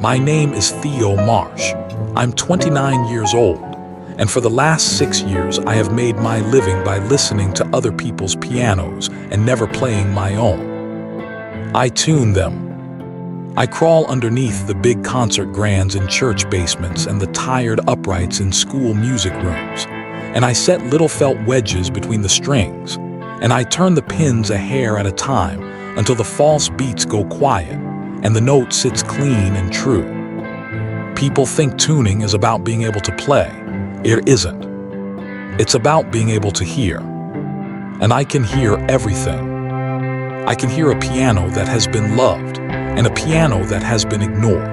My name is Theo Marsh. I'm 29 years old, and for the last 6 years I have made my living by listening to other people's pianos and never playing my own. I tune them. I crawl underneath the big concert grands in church basements and the tired uprights in school music rooms, and I set little felt wedges between the strings, and I turn the pins a hair at a time until the false beats go quiet and the note sits clean and true. People think tuning is about being able to play. It isn't. It's about being able to hear. And I can hear everything. I can hear a piano that has been loved and a piano that has been ignored.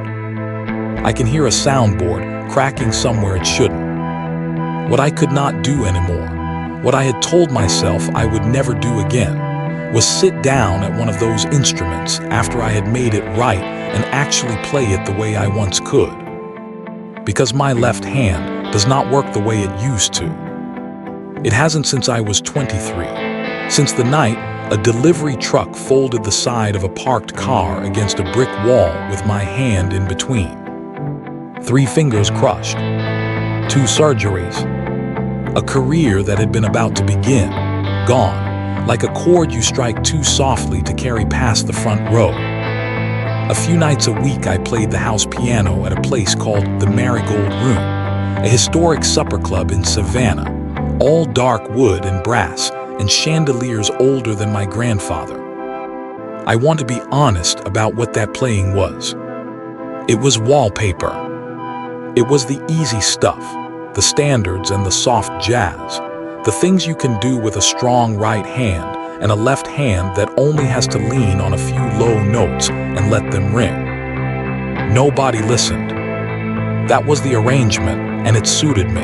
I can hear a soundboard cracking somewhere it shouldn't. What I could not do anymore, what I had told myself I would never do again, was sit down at one of those instruments after I had made it right and actually play it the way I once could. Because my left hand does not work the way it used to. It hasn't since I was 23, since the night a delivery truck folded the side of a parked car against a brick wall with my hand in between. 3 fingers crushed, 2 surgeries, a career that had been about to begin, gone, like a chord you strike too softly to carry past the front row. A few nights a week I played the house piano at a place called the Marigold Room, a historic supper club in Savannah, all dark wood and brass and chandeliers older than my grandfather. I want to be honest about what that playing was. It was wallpaper. It was the easy stuff, the standards and the soft jazz, the things you can do with a strong right hand and a left hand that only has to lean on a few low notes and let them ring. Nobody listened. That was the arrangement, and it suited me.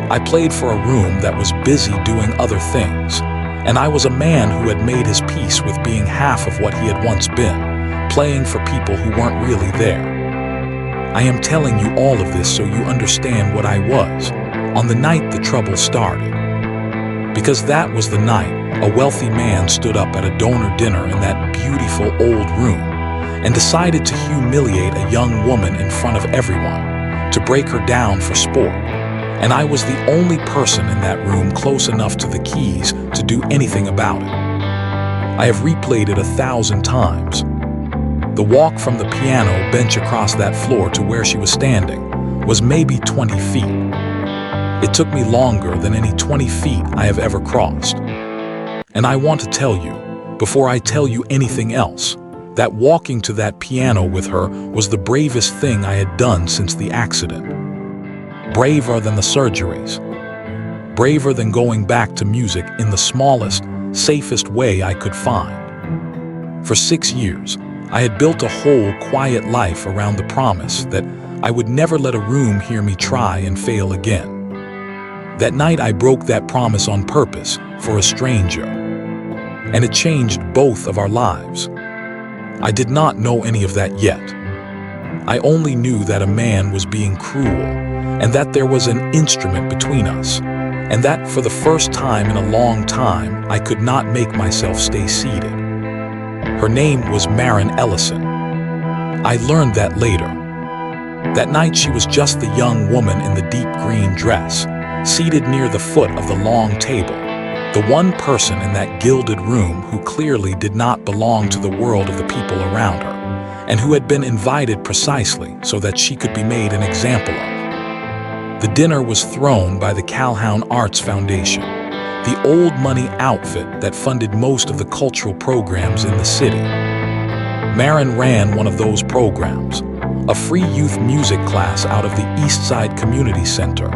I played for a room that was busy doing other things, and I was a man who had made his peace with being half of what he had once been, playing for people who weren't really there. I am telling you all of this so you understand what I was on the night the trouble started. Because that was the night a wealthy man stood up at a donor dinner in that beautiful old room and decided to humiliate a young woman in front of everyone, to break her down for sport. And I was the only person in that room close enough to the keys to do anything about it. I have replayed it 1,000 times. The walk from the piano bench across that floor to where she was standing was maybe 20 feet. It took me longer than any 20 feet I have ever crossed. And I want to tell you, before I tell you anything else, that walking to that piano with her was the bravest thing I had done since the accident. Braver than the surgeries. Braver than going back to music in the smallest, safest way I could find. For 6 years, I had built a whole quiet life around the promise that I would never let a room hear me try and fail again. That night I broke that promise on purpose for a stranger, and it changed both of our lives. I did not know any of that yet. I only knew that a man was being cruel, and that there was an instrument between us, and that for the first time in a long time I could not make myself stay seated. Her name was Maren Ellison. I learned that later. That night she was just the young woman in the deep green dress, seated near the foot of the long table, the one person in that gilded room who clearly did not belong to the world of the people around her, and who had been invited precisely so that she could be made an example of. The dinner was thrown by the Calhoun Arts Foundation, the old money outfit that funded most of the cultural programs in the city. Maren ran one of those programs, a free youth music class out of the East Side Community Center,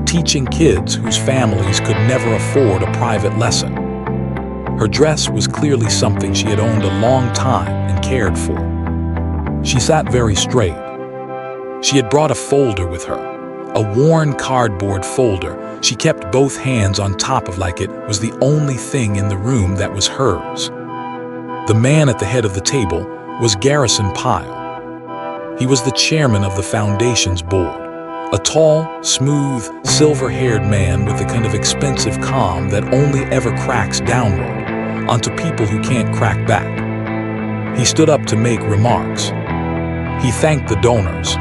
teaching kids whose families could never afford a private lesson. Her dress was clearly something she had owned a long time and cared for. She sat very straight. She had brought a folder with her, a worn cardboard folder she kept both hands on top of like it was the only thing in the room that was hers. The man at the head of the table was Garrison Pyle. He was the chairman of the foundation's board. A tall, smooth, silver-haired man with the kind of expensive calm that only ever cracks downward onto people who can't crack back. He stood up to make remarks. He thanked the donors.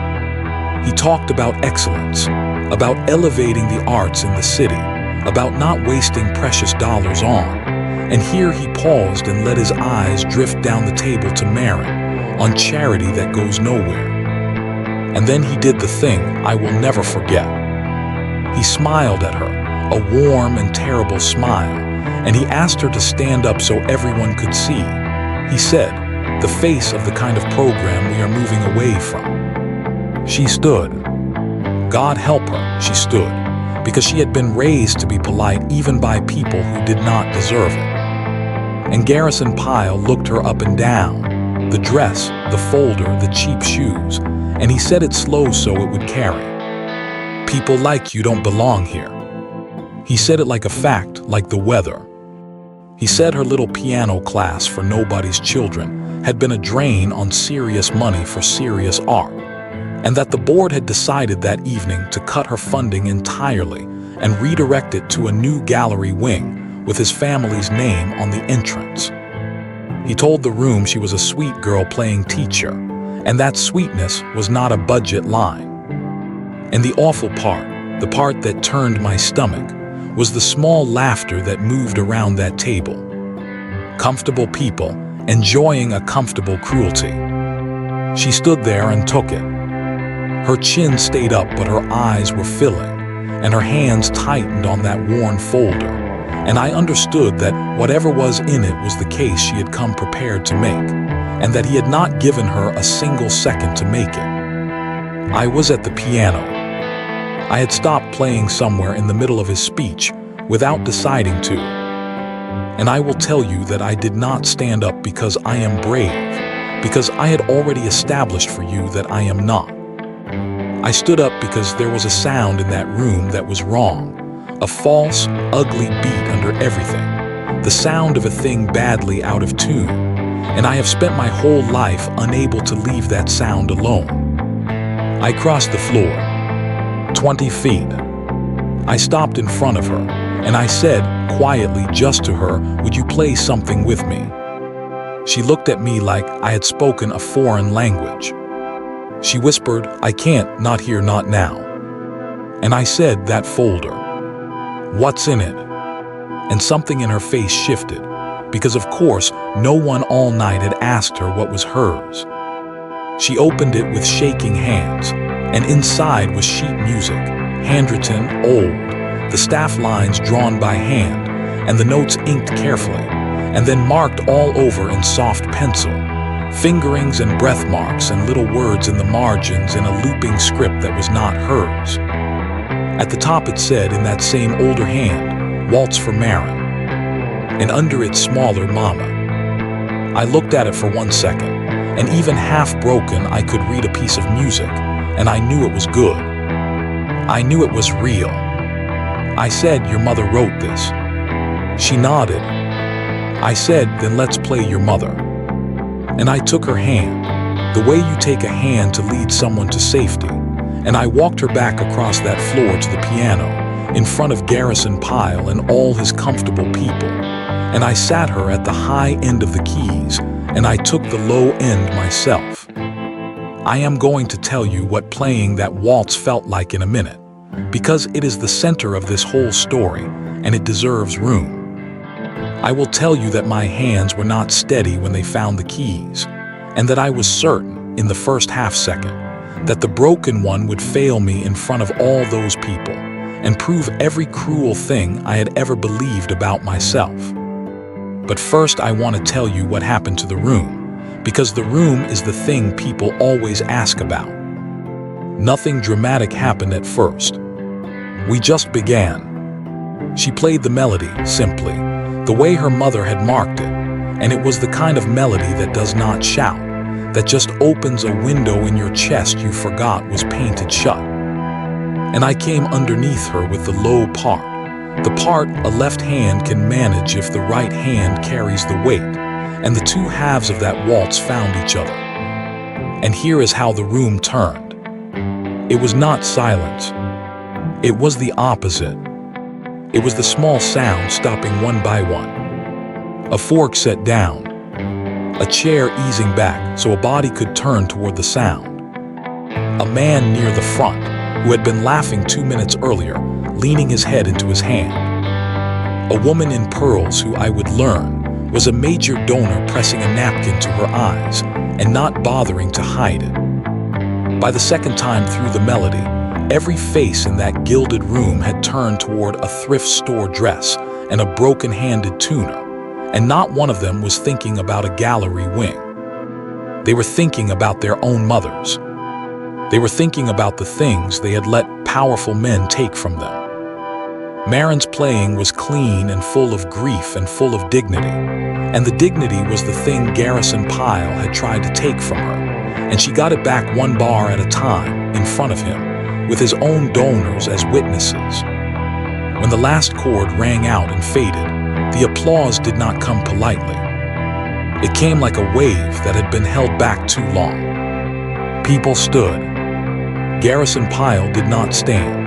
He talked about excellence, about elevating the arts in the city, about not wasting precious dollars on. And here he paused and let his eyes drift down the table to Marin, on charity that goes nowhere. And then he did the thing I will never forget. He smiled at her, a warm and terrible smile, and he asked her to stand up so everyone could see. He said, "The face of the kind of program we are moving away from." She stood. God help her, she stood, because she had been raised to be polite even by people who did not deserve it. And Garrison Pyle looked her up and down, the dress, the folder, the cheap shoes, and he said it slow so it would carry. "People like you don't belong here." He said it like a fact, like the weather. He said her little piano class for nobody's children had been a drain on serious money for serious art, and that the board had decided that evening to cut her funding entirely and redirect it to a new gallery wing with his family's name on the entrance. He told the room she was a sweet girl playing teacher, and that sweetness was not a budget line. And the awful part, the part that turned my stomach, was the small laughter that moved around that table. Comfortable people enjoying a comfortable cruelty. She stood there and took it. Her chin stayed up, but her eyes were filling, and her hands tightened on that worn folder. And I understood that whatever was in it was the case she had come prepared to make, and that he had not given her a single second to make it. I was at the piano. I had stopped playing somewhere in the middle of his speech without deciding to. And I will tell you that I did not stand up because I am brave, because I had already established for you that I am not. I stood up because there was a sound in that room that was wrong, a false, ugly beat under everything, the sound of a thing badly out of tune, and I have spent my whole life unable to leave that sound alone. I crossed the floor, 20 feet. I stopped in front of her, and I said, quietly just to her, "Would you play something with me?" She looked at me like I had spoken a foreign language. She whispered, "I can't, not here, not now." And I said, "That folder. What's in it?" And something in her face shifted, because of course, no one all night had asked her what was hers. She opened it with shaking hands, and inside was sheet music, handwritten, old, the staff lines drawn by hand, and the notes inked carefully, and then marked all over in soft pencil, fingerings and breath marks and little words in the margins in a looping script that was not hers. At the top it said in that same older hand, "Waltz for Marin," and under it smaller, "Mama." I looked at it for 1 second, and even half broken I could read a piece of music, and I knew it was good. I knew it was real. I said, "Your mother wrote this." She nodded. I said, "Then let's play Your Mother." And I took her hand, the way you take a hand to lead someone to safety, and I walked her back across that floor to the piano, in front of Garrison Pyle and all his comfortable people, and I sat her at the high end of the keys, and I took the low end myself. I am going to tell you what playing that waltz felt like in a minute, because it is the center of this whole story, and it deserves room. I will tell you that my hands were not steady when they found the keys, and that I was certain, in the first half second, that the broken one would fail me in front of all those people, and prove every cruel thing I had ever believed about myself. But first I want to tell you what happened to the room, because the room is the thing people always ask about. Nothing dramatic happened at first. We just began. She played the melody, simply, the way her mother had marked it, and it was the kind of melody that does not shout, that just opens a window in your chest you forgot was painted shut. And I came underneath her with the low part, the part a left hand can manage if the right hand carries the weight, and the two halves of that waltz found each other. And here is how the room turned. It was not silence. It was the opposite. It was the small sound stopping one by one. A fork set down. a chair easing back so a body could turn toward the sound. A man near the front, who had been laughing 2 minutes earlier, leaning his head into his hand. A woman in pearls who, I would learn, was a major donor pressing a napkin to her eyes and not bothering to hide it. By the second time through the melody, every face in that gilded room had turned toward a thrift store dress and a broken-handed tuner, and not one of them was thinking about a gallery wing. They were thinking about their own mothers. They were thinking about the things they had let powerful men take from them. Marin's playing was clean and full of grief and full of dignity, and the dignity was the thing Garrison Pyle had tried to take from her, and she got it back one bar at a time in front of him, with his own donors as witnesses. When the last chord rang out and faded, the applause did not come politely. It came like a wave that had been held back too long. People stood. Garrison Pyle did not stand.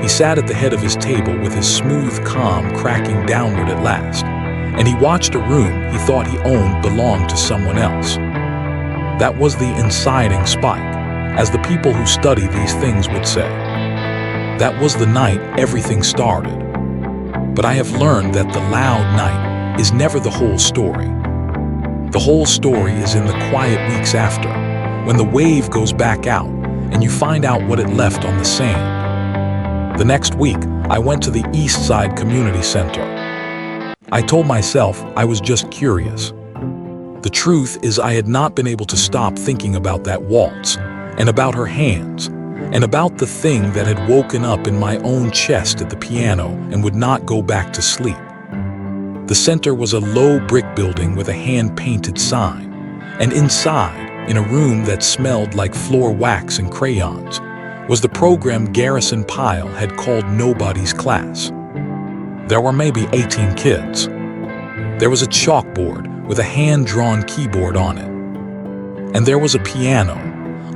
He sat at the head of his table with his smooth calm cracking downward at last, and he watched a room he thought he owned belonged to someone else. That was the inciting spike, as the people who study these things would say. That was the night everything started. But I have learned that the loud night is never the whole story. The whole story is in the quiet weeks after, when the wave goes back out and you find out what it left on the sand. The next week, I went to the East Side Community Center. I told myself I was just curious. The truth is I had not been able to stop thinking about that waltz, and about her hands, and about the thing that had woken up in my own chest at the piano and would not go back to sleep. The center was a low brick building with a hand-painted sign, and inside, in a room that smelled like floor wax and crayons, was the program Garrison Pyle had called Nobody's Class. There were maybe 18 kids. There was a chalkboard with a hand-drawn keyboard on it. And there was a piano,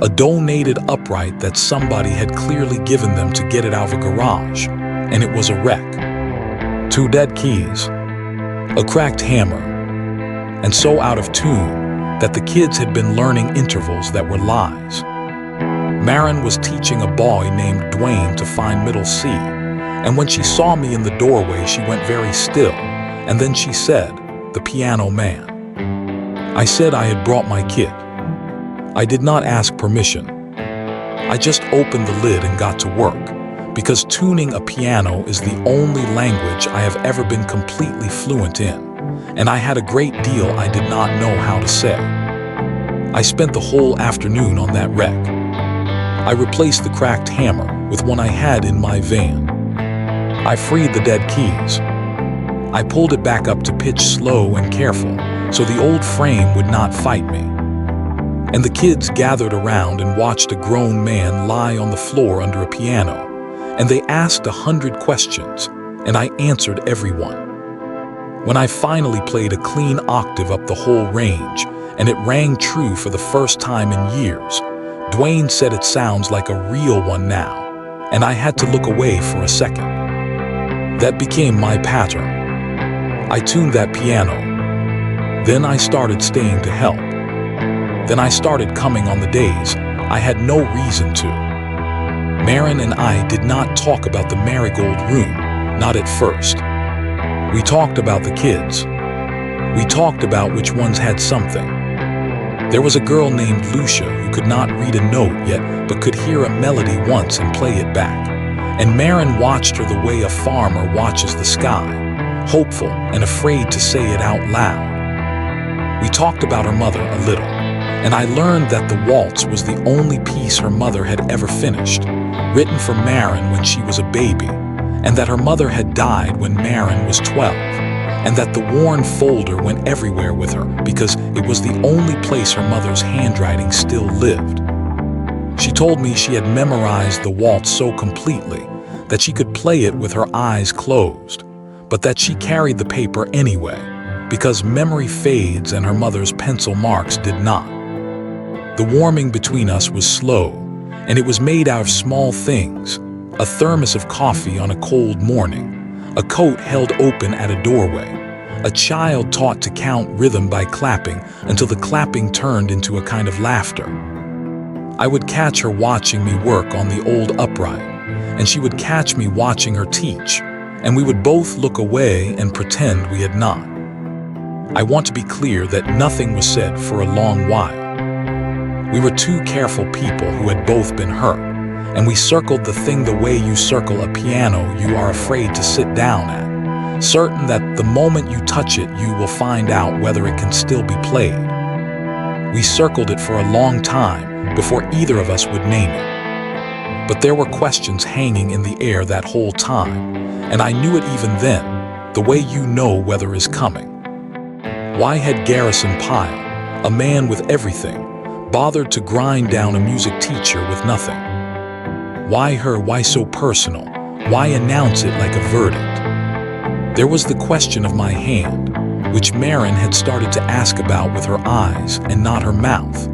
a donated upright that somebody had clearly given them to get it out of a garage, and it was a wreck. 2 dead keys, a cracked hammer, and so out of tune that the kids had been learning intervals that were lies. Marin was teaching a boy named Dwayne to find middle C, and when she saw me in the doorway, she went very still, and then she said, "The piano man." I said I had brought my kit. I did not ask permission. I just opened the lid and got to work, because tuning a piano is the only language I have ever been completely fluent in, and I had a great deal I did not know how to say. I spent the whole afternoon on that wreck. I replaced the cracked hammer with one I had in my van. I freed the dead keys. I pulled it back up to pitch slow and careful so the old frame would not fight me. And the kids gathered around and watched a grown man lie on the floor under a piano, and they asked 100 questions, and I answered every one. When I finally played a clean octave up the whole range, and it rang true for the first time in years, Dwayne said it sounds like a real one now, and I had to look away for a second. That became my pattern. I tuned that piano. Then I started staying to help. Then I started coming on the days I had no reason to. Marin and I did not talk about the marigold room, not at first. We talked about the kids. We talked about which ones had something. There was a girl named Lucia who could not read a note yet but could hear a melody once and play it back. And Marin watched her the way a farmer watches the sky, hopeful and afraid to say it out loud. We talked about her mother a little, and I learned that the waltz was the only piece her mother had ever finished, written for Marin when she was a baby, and that her mother had died when Marin was 12, and that the worn folder went everywhere with her because it was the only place her mother's handwriting still lived. She told me she had memorized the waltz so completely that she could play it with her eyes closed, but that she carried the paper anyway, because memory fades and her mother's pencil marks did not. The warming between us was slow, and it was made out of small things: a thermos of coffee on a cold morning, a coat held open at a doorway, A child taught to count rhythm by clapping until the clapping turned into a kind of laughter. I would catch her watching me work on the old upright, and she would catch me watching her teach, and we would both look away and pretend we had not. I want to be clear that nothing was said for a long while. We were two careful people who had both been hurt, and we circled the thing the way you circle a piano you are afraid to sit down at, certain that the moment you touch it you will find out whether it can still be played. We circled it for a long time before either of us would name it. But there were questions hanging in the air that whole time, and I knew it even then, the way you know weather is coming. Why had Garrison Pyle, a man with everything, bothered to grind down a music teacher with nothing? Why her? Why so personal? Why announce it like a verdict? There was the question of my hand, which Marin had started to ask about with her eyes and not her mouth,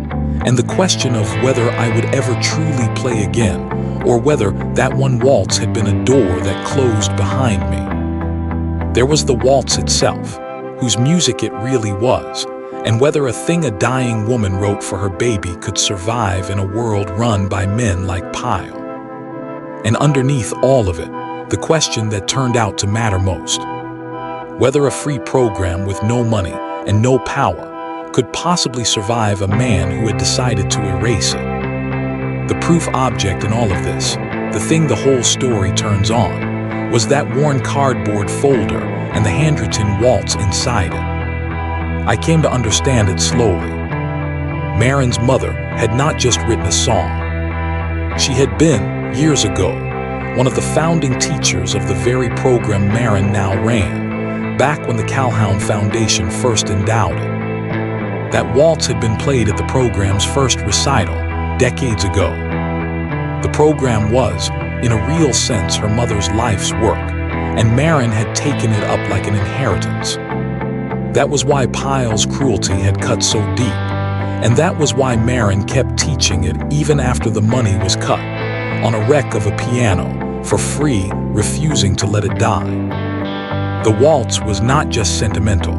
and the question of whether I would ever truly play again, or whether that one waltz had been a door that closed behind me. There was the waltz itself, whose music it really was, and whether a thing a dying woman wrote for her baby could survive in a world run by men like Pyle. And underneath all of it, the question that turned out to matter most: whether a free program with no money and no power could possibly survive a man who had decided to erase it. The proof object in all of this, the thing the whole story turns on, was that worn cardboard folder and the handwritten waltz inside it. I came to understand it slowly. Marin's mother had not just written a song. She had been, years ago, one of the founding teachers of the very program Marin now ran, back when the Calhoun Foundation first endowed it. That waltz had been played at the program's first recital, decades ago. The program was, in a real sense, her mother's life's work, and Marin had taken it up like an inheritance. That was why Pyle's cruelty had cut so deep, and that was why Marin kept teaching it even after the money was cut, on a wreck of a piano, for free, refusing to let it die. The waltz was not just sentimental.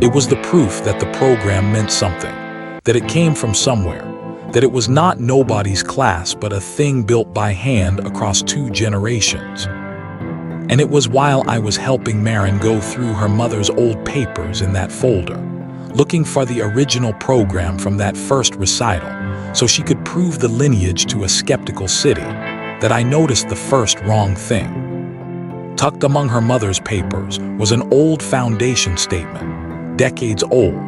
It was the proof that the program meant something, that it came from somewhere, that it was not nobody's class but a thing built by hand across 2 generations. And it was while I was helping Marin go through her mother's old papers in that folder, looking for the original program from that first recital, so she could prove the lineage to a skeptical city, that I noticed the first wrong thing. Tucked among her mother's papers was an old foundation statement, decades old,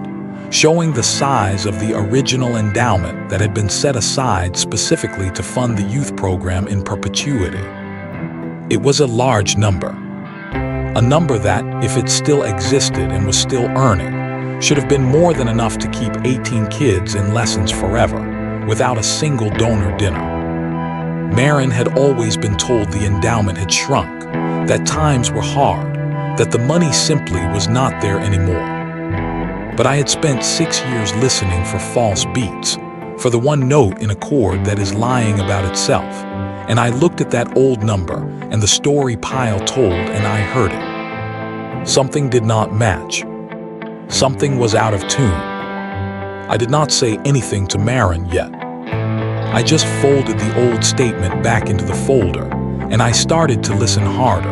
showing the size of the original endowment that had been set aside specifically to fund the youth program in perpetuity. It was a large number. A number that, if it still existed and was still earning, should have been more than enough to keep 18 kids in lessons forever, without a single donor dinner. Marin had always been told the endowment had shrunk, that times were hard, that the money simply was not there anymore. But I had spent 6 years listening for false beats, for the one note in a chord that is lying about itself, and I looked at that old number and the story Pyle told, and I heard it. Something did not match. Something was out of tune. I did not say anything to Marin yet. I just folded the old statement back into the folder, and I started to listen harder.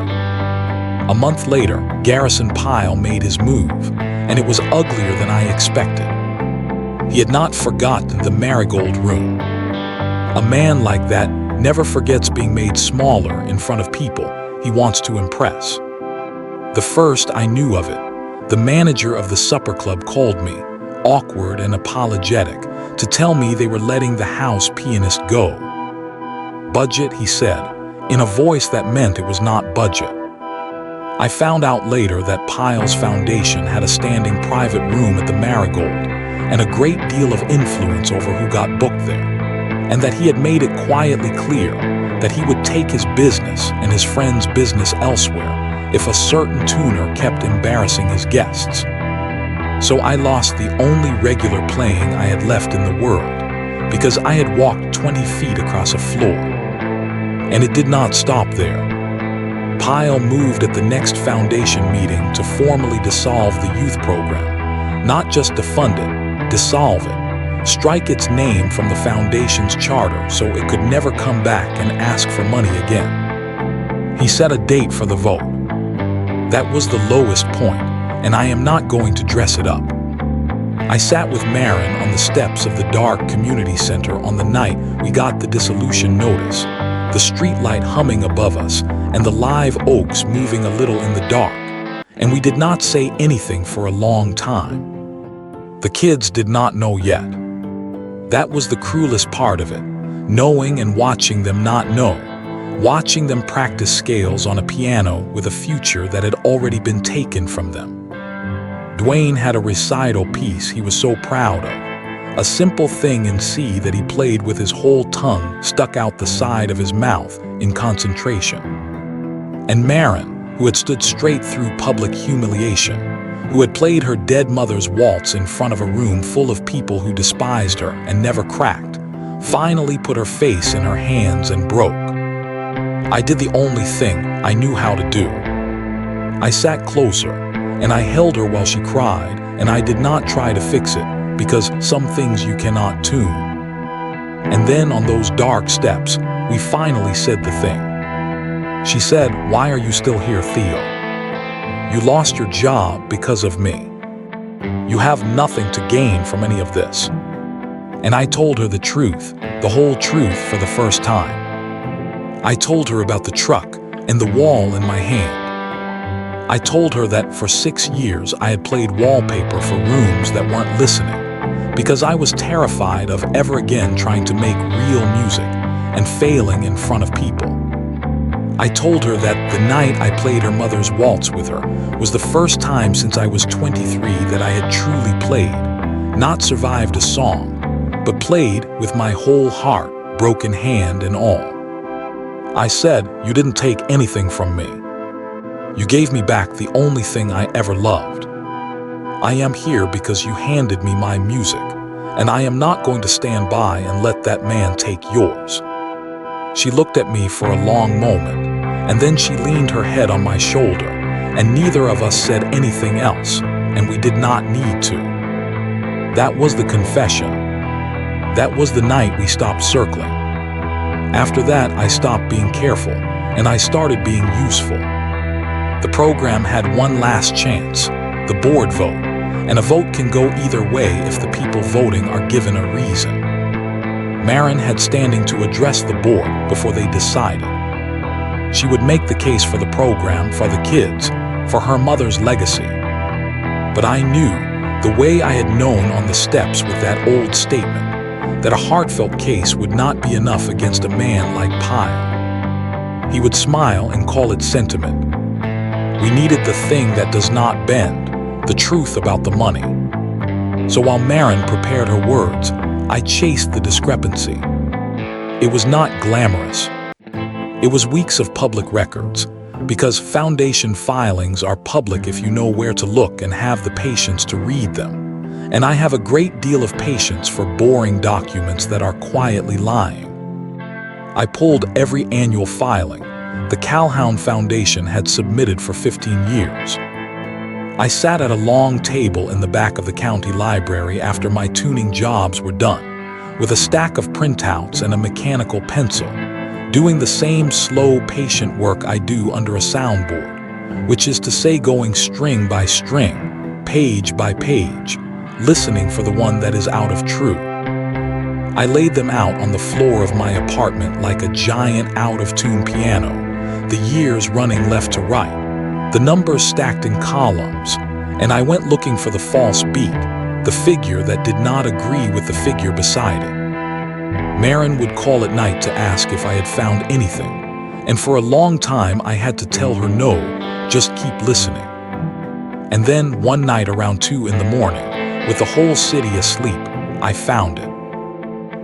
A month later, Garrison Pyle made his move, and it was uglier than I expected. He had not forgotten the marigold room. A man like that never forgets being made smaller in front of people he wants to impress. The first I knew of it, the manager of the supper club called me, awkward and apologetic, to tell me they were letting the house pianist go. Budget, he said, in a voice that meant it was not budget. I found out later that Pyle's foundation had a standing private room at the Marigold and a great deal of influence over who got booked there, and that he had made it quietly clear that he would take his business and his friend's business elsewhere if a certain tuner kept embarrassing his guests. So I lost the only regular playing I had left in the world, because I had walked 20 feet across a floor. And it did not stop there. Pyle moved at the next foundation meeting to formally dissolve the youth program. Not just defund it, dissolve it. Strike its name from the foundation's charter so it could never come back and ask for money again. He set a date for the vote. That was the lowest point, and I am not going to dress it up. I sat with Marin on the steps of the dark community center on the night we got the dissolution notice, the streetlight humming above us and the live oaks moving a little in the dark, and we did not say anything for a long time. The kids did not know yet. That was the cruelest part of it, knowing and watching them not know, watching them practice scales on a piano with a future that had already been taken from them. Dwayne had a recital piece he was so proud of, a simple thing in C that he played with his whole tongue stuck out the side of his mouth in concentration. And Marin, who had stood straight through public humiliation, who had played her dead mother's waltz in front of a room full of people who despised her and never cracked, finally put her face in her hands and broke. I did the only thing I knew how to do. I sat closer, and I held her while she cried, and I did not try to fix it, because some things you cannot tune. And then on those dark steps, we finally said the thing. She said, "Why are you still here, Theo? You lost your job because of me. You have nothing to gain from any of this." And I told her the truth, the whole truth for the first time. I told her about the truck and the wall in my hand. I told her that for 6 years I had played wallpaper for rooms that weren't listening, because I was terrified of ever again trying to make real music and failing in front of people. I told her that the night I played her mother's waltz with her was the first time since I was 23 that I had truly played, not survived a song, but played with my whole heart, broken hand and all. I said, "You didn't take anything from me. You gave me back the only thing I ever loved. I am here because you handed me my music, and I am not going to stand by and let that man take yours." She looked at me for a long moment, and then she leaned her head on my shoulder, and neither of us said anything else, and we did not need to. That was the confession. That was the night we stopped circling. After that, I stopped being careful, and I started being useful. The program had one last chance, the board vote, and a vote can go either way if the people voting are given a reason. Marin had standing to address the board before they decided. She would make the case for the program, for the kids, for her mother's legacy. But I knew, the way I had known on the steps with that old statement, that a heartfelt case would not be enough against a man like Pyle. He would smile and call it sentiment. We needed the thing that does not bend, the truth about the money. So while Marin prepared her words, I chased the discrepancy. It was not glamorous. It was weeks of public records, because foundation filings are public if you know where to look and have the patience to read them. And I have a great deal of patience for boring documents that are quietly lying. I pulled every annual filing the Calhoun Foundation had submitted for 15 years. I sat at a long table in the back of the county library after my tuning jobs were done, with a stack of printouts and a mechanical pencil, doing the same slow, patient work I do under a soundboard, which is to say going string by string, page by page, listening for the one that is out of true. I laid them out on the floor of my apartment like a giant out-of-tune piano, the years running left to right, the numbers stacked in columns, and I went looking for the false beat, the figure that did not agree with the figure beside it. Marin would call at night to ask if I had found anything, and for a long time I had to tell her no, just keep listening. And then one night around 2 in the morning, with the whole city asleep, I found it.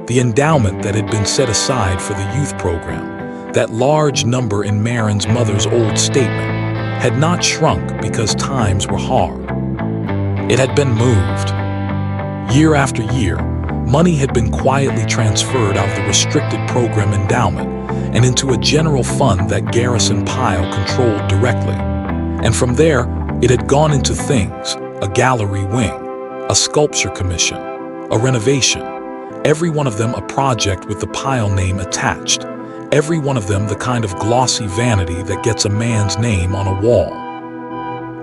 The endowment that had been set aside for the youth program, that large number in Marin's mother's old statement, had not shrunk because times were hard. It had been moved. Year after year, money had been quietly transferred out of the restricted program endowment and into a general fund that Garrison Pyle controlled directly. And from there, it had gone into things: a gallery wing, a sculpture commission, a renovation, every one of them a project with the Pyle name attached, every one of them the kind of glossy vanity that gets a man's name on a wall.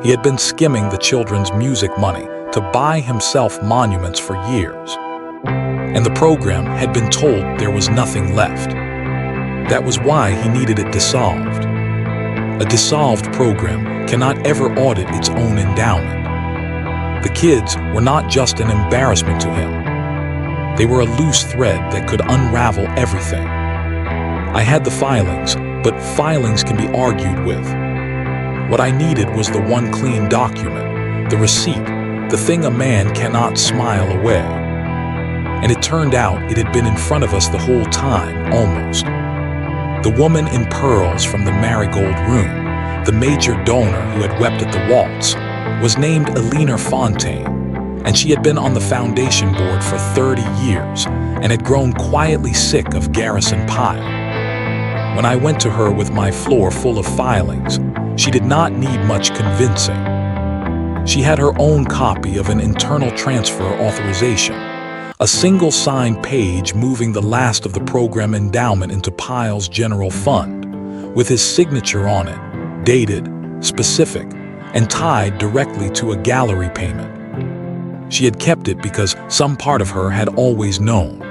He had been skimming the children's music money to buy himself monuments for years. And the program had been told there was nothing left. That was why he needed it dissolved. A dissolved program cannot ever audit its own endowment. The kids were not just an embarrassment to him. They were a loose thread that could unravel everything. I had the filings, but filings can be argued with. What I needed was the one clean document, the receipt, the thing a man cannot smile away. And it turned out it had been in front of us the whole time, almost. The woman in pearls from the Marigold Room, the major donor who had wept at the waltz, was named Alina Fontaine, and she had been on the foundation board for 30 years and had grown quietly sick of Garrison Pyle. When I went to her with my floor full of filings, she did not need much convincing. She had her own copy of an internal transfer authorization, a single signed page moving the last of the program endowment into Pyle's general fund, with his signature on it, dated, specific, and tied directly to a gallery payment. She had kept it because some part of her had always known.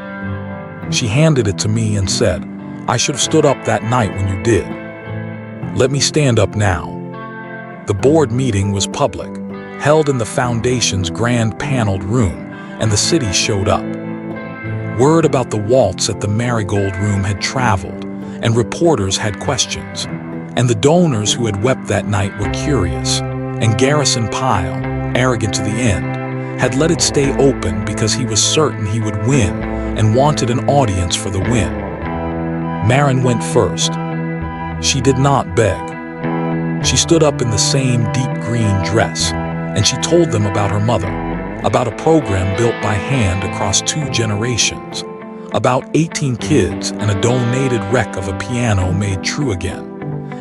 She handed it to me and said, "I should have stood up that night when you did. Let me stand up now." The board meeting was public, held in the foundation's grand paneled room, and the city showed up. Word about the waltz at the Marigold Room had traveled, and reporters had questions. And the donors who had wept that night were curious, and Garrison Pyle, arrogant to the end, had let it stay open because he was certain he would win and wanted an audience for the win. Marin went first. She did not beg. She stood up in the same deep green dress, and she told them about her mother, about a program built by hand across 2 generations, about 18 kids and a donated wreck of a piano made true again.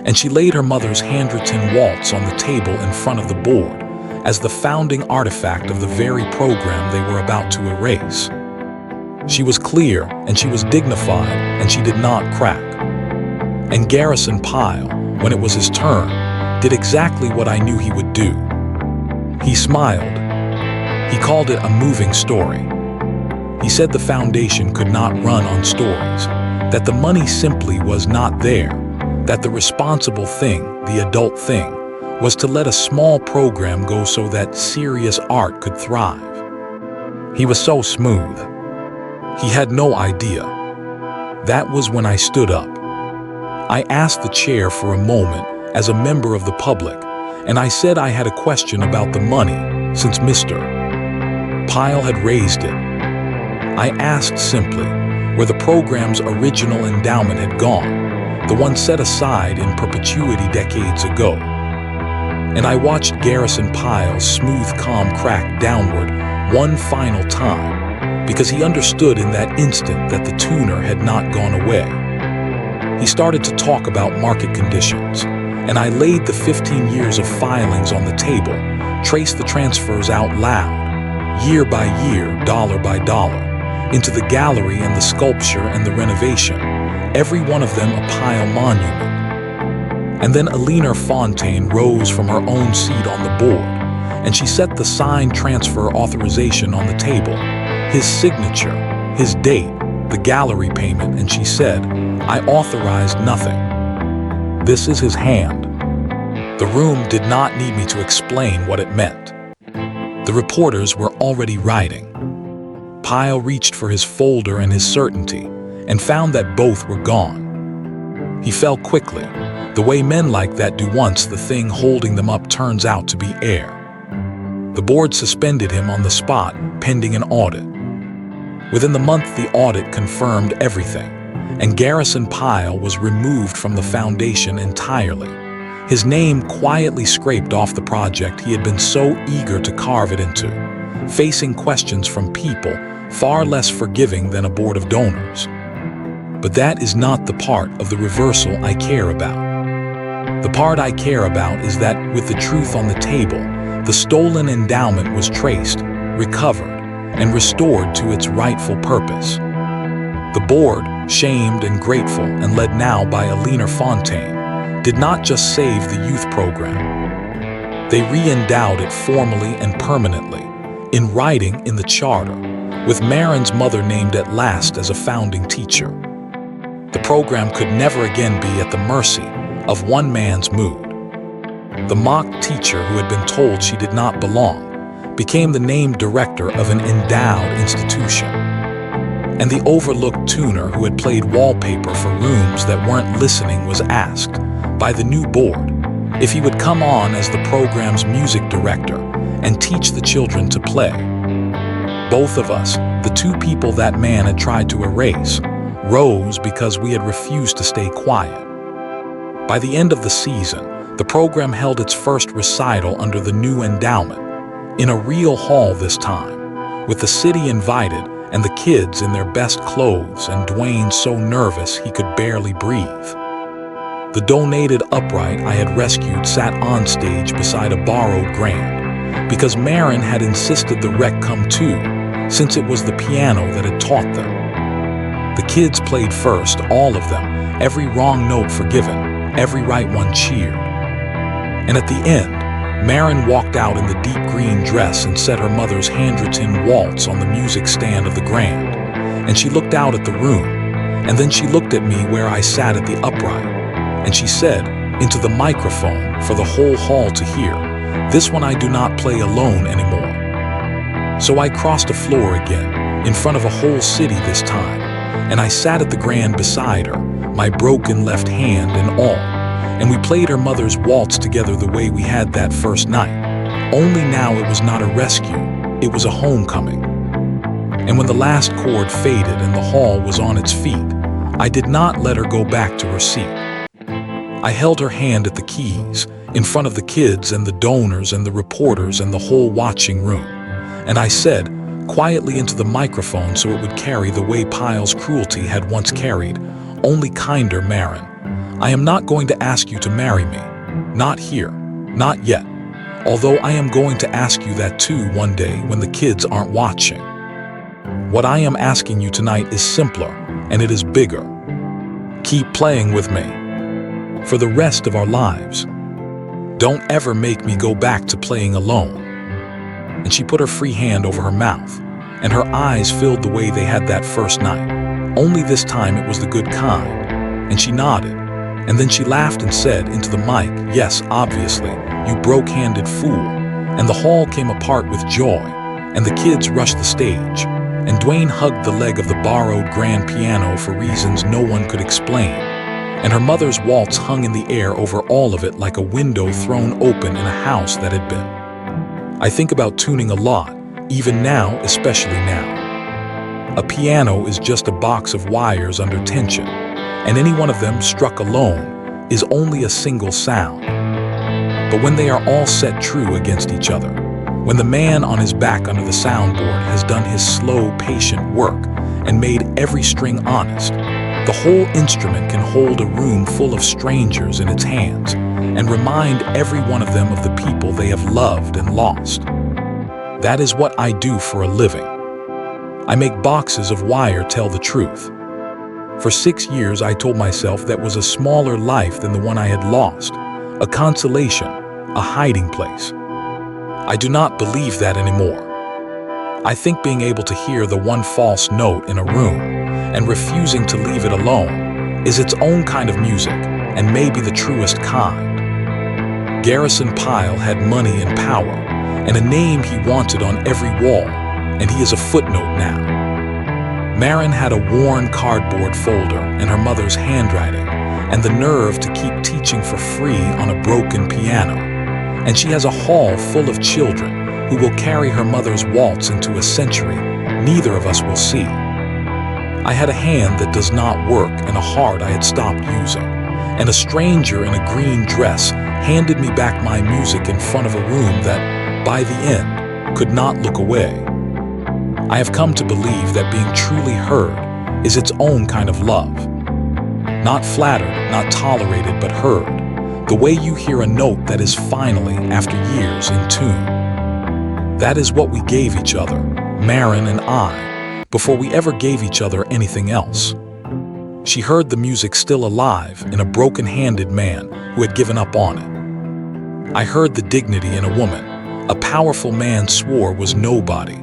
And she laid her mother's handwritten waltz on the table in front of the board as the founding artifact of the very program they were about to erase. She was clear and she was dignified and she did not crack. And Garrison Pyle, when it was his turn, did exactly what I knew he would do. He smiled. He called it a moving story. He said the foundation could not run on stories, that the money simply was not there, that the responsible thing, the adult thing, was to let a small program go so that serious art could thrive. He was so smooth. He had no idea. That was when I stood up. I asked the chair for a moment as a member of the public, and I said I had a question about the money, since Mr. Pyle had raised it. I asked simply where the program's original endowment had gone, the one set aside in perpetuity decades ago. And I watched Garrison Pyle's smooth calm crack downward one final time, because he understood in that instant that the tuner had not gone away. He started to talk about market conditions, and I laid the 15 years of filings on the table, traced the transfers out loud, year by year, dollar by dollar, into the gallery and the sculpture and the renovation, every one of them a Pyle monument. And then Alina Fontaine rose from her own seat on the board, and she set the signed transfer authorization on the table, his signature, his date, the gallery payment, and she said, "I authorized nothing. This is his hand." The room did not need me to explain what it meant. The reporters were already writing. Pyle reached for his folder and his certainty, and found that both were gone. He fell quickly, the way men like that do once the thing holding them up turns out to be air. The board suspended him on the spot, pending an audit. Within the month, the audit confirmed everything, and Garrison Pyle was removed from the foundation entirely. His name quietly scraped off the project he had been so eager to carve it into, facing questions from people far less forgiving than a board of donors. But that is not the part of the reversal I care about. The part I care about is that, with the truth on the table, the stolen endowment was traced, recovered, and restored to its rightful purpose. The board, shamed and grateful and led now by Alina Fontaine, did not just save the youth program. They re-endowed it formally and permanently, in writing in the charter, with Marin's mother named at last as a founding teacher. The program could never again be at the mercy of one man's mood. The mock teacher who had been told she did not belong became the named director of an endowed institution. And the overlooked tuner who had played wallpaper for rooms that weren't listening was asked by the new board if he would come on as the program's music director and teach the children to play. Both of us, the two people that man had tried to erase, rose because we had refused to stay quiet. By the end of the season, the program held its first recital under the new endowment, in a real hall this time, with the city invited and the kids in their best clothes and Dwayne so nervous he could barely breathe. The donated upright I had rescued sat on stage beside a borrowed grand, because Marin had insisted the wreck come too, since it was the piano that had taught them. The kids played first, all of them, every wrong note forgiven, every right one cheered. And at the end, Marin walked out in the deep green dress and set her mother's handwritten waltz on the music stand of the grand, and she looked out at the room, and then she looked at me where I sat at the upright, and she said, into the microphone for the whole hall to hear, "This one I do not play alone anymore." So I crossed a floor again, in front of a whole city this time, and I sat at the grand beside her, my broken left hand and all, and we played her mother's waltz together the way we had that first night. Only now it was not a rescue, it was a homecoming. And when the last chord faded and the hall was on its feet, I did not let her go back to her seat. I held her hand at the keys, in front of the kids and the donors and the reporters and the whole watching room, and I said, quietly into the microphone so it would carry the way Pyle's cruelty had once carried, only kinder Marin, I am not going to ask you to marry me. Not here. Not yet. Although I am going to ask you that too one day when the kids aren't watching. What I am asking you tonight is simpler, and it is bigger. Keep playing with me. For the rest of our lives. Don't ever make me go back to playing alone. And she put her free hand over her mouth, and her eyes filled the way they had that first night. Only this time it was the good kind. And she nodded, and then she laughed and said into the mic, "Yes, obviously, you broke-handed fool." And the hall came apart with joy, and the kids rushed the stage, and Dwayne hugged the leg of the borrowed grand piano for reasons no one could explain, and her mother's waltz hung in the air over all of it like a window thrown open in a house that had been. I think about tuning a lot, even now, especially now. A piano is just a box of wires under tension, and any one of them struck alone is only a single sound. But when they are all set true against each other, when the man on his back under the soundboard has done his slow, patient work and made every string honest, the whole instrument can hold a room full of strangers in its hands and remind every one of them of the people they have loved and lost. That is what I do for a living. I make boxes of wire tell the truth. For 6 years I told myself that was a smaller life than the one I had lost, a consolation, a hiding place. I do not believe that anymore. I think being able to hear the one false note in a room and refusing to leave it alone is its own kind of music and maybe the truest kind. Garrison Pyle had money and power and a name he wanted on every wall, and he is a footnote now. Marin had a worn cardboard folder and her mother's handwriting and the nerve to keep teaching for free on a broken piano. And she has a hall full of children who will carry her mother's waltz into a century neither of us will see. I had a hand that does not work and a heart I had stopped using, and a stranger in a green dress handed me back my music in front of a room that, by the end, could not look away. I have come to believe that being truly heard is its own kind of love. Not flattered, not tolerated, but heard. The way you hear a note that is finally, after years, in tune. That is what we gave each other, Marin and I, before we ever gave each other anything else. She heard the music still alive in a broken-handed man who had given up on it. I heard the dignity in a woman a powerful man swore was nobody.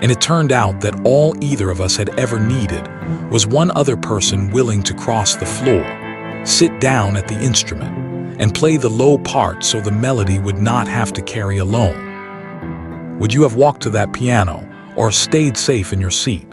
And it turned out that all either of us had ever needed was one other person willing to cross the floor, sit down at the instrument, and play the low part so the melody would not have to carry alone. Would you have walked to that piano or stayed safe in your seat?